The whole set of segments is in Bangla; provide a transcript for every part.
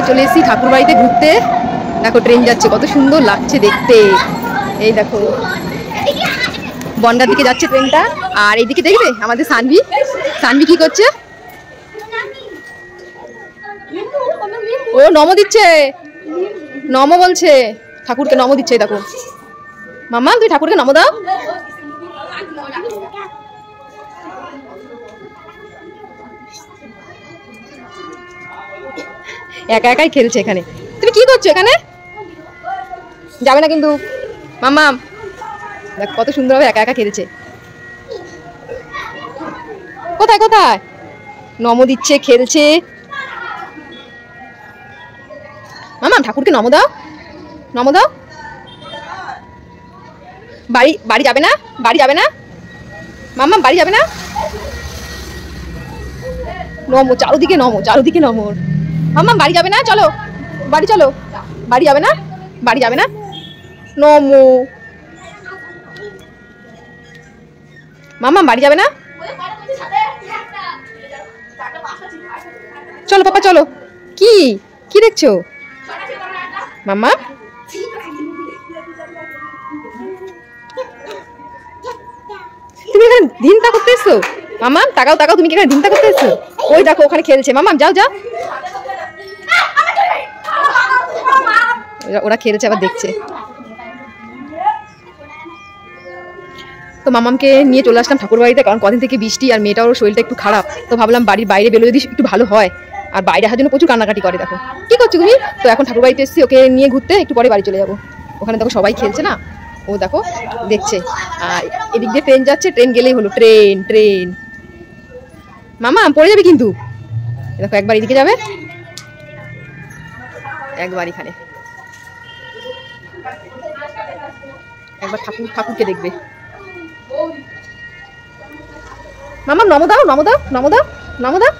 চলে এসেছি ঠাকুর বাড়িতে ঘুরতে। দেখো ট্রেন যাচ্ছে, কত সুন্দর লাগছে দেখতে। এই দেখো বনগার দিকে যাচ্ছে ট্রেনটা। আর এইদিকে দেখবে আমাদের সানভি, সানভি কি করছে? ও নম দিচ্ছে, নম বলছে ঠাকুরকে, নম দিচ্ছে। দেখো মাম্মা, তুই ঠাকুরকে নম দাও। একা একাই খেলছে এখানে। তুমি কি করছো এখানে? যাবে না কিন্তু মাম্মা। দেখ কত সুন্দরভাবে একা একা খেলছে। কোথায় কোথায় নম দিচ্ছে, খেলছে। মাম্মা ঠাকুরকে নম দাও, নম দাও। বাড়ি বাড়ি যাবে না? বাড়ি যাবে না মাম্মা? বাড়ি যাবে না? নমো, চারোদিকে নমো, চারোদিকে নমো। মাম্মা বাড়ি যাবে না? চলো বাড়ি চলো। বাড়ি যাবে না? বাড়ি যাবে না? নমো। মাম্মা বাড়ি যাবে না? চলো পাপা চলো। কি কি দেখছো মাম্মা? তুমি এখানে ধিনতা করতে এসছো? মাম্মা তাকাও তাকাও, তুমি কি এখানে ধিনতা করতে এসছো? ওই দেখো ওখানে খেলছে। মাম্মা যাও যাও। ওরা খেলছে আবার দেখছে। তো মামামকে নিয়ে চলে আসলাম ঠাকুর বাড়িতে, কারণ কদিন থেকে বৃষ্টি আর মেয়েটার শরীরটা একটু খারাপ। তো ভাবলাম বাড়ির বাইরে বেরোলে যদি একটু ভালো হয়। আর বাইরে আসার জন্য প্রচুর কান্নাকাটি করে। দেখো কি করছো তুমি? তো এখন ঠাকুর বাড়িতে এসেছি ওকে নিয়ে ঘুরতে, একটু পরে বাড়ি চলে যাবো। ওখানে দেখো সবাই খেলছে না, ও দেখো দেখছে। আর এদিক দিয়ে ট্রেন যাচ্ছে, ট্রেন গেলেই হলো। Train train. মামা পড়ে যাবে কিন্তু। দেখো একবার এদিকে যাবে, একবার এখানে, একবার ঠাকুর ঠাকুরকে দেখবে। মামা নম দাও, নম দাও, নম দাও, নম দাও,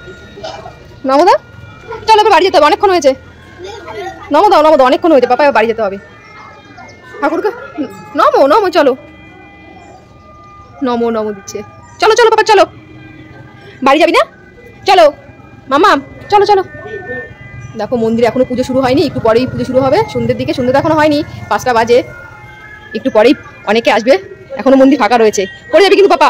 নম দাও। চলো এবার বাড়ি যেতে হবে, অনেকক্ষণ হয়েছে। নম দাও, নম দাও, অনেকক্ষণ হয়েছে পাপা, এবার বাড়ি যেতে হবে। ঠাকুরকে নমো নমো, চলো নমো নমো দিচ্ছে। চলো চলো পাপা চলো। বাড়ি যাবি না? চলো মামা চলো চলো। দেখো মন্দিরে এখনো পুজো শুরু হয়নি, একটু পরেই পুজো শুরু হবে সন্ধ্যের দিকে। সন্ধ্যে তো এখনো হয়নি, 5টা বাজে, একটু পরেই অনেকে আসবে। এখনো মন্দির ফাঁকা রয়েছে। পড়ে যাবি কিন্তু পাপা।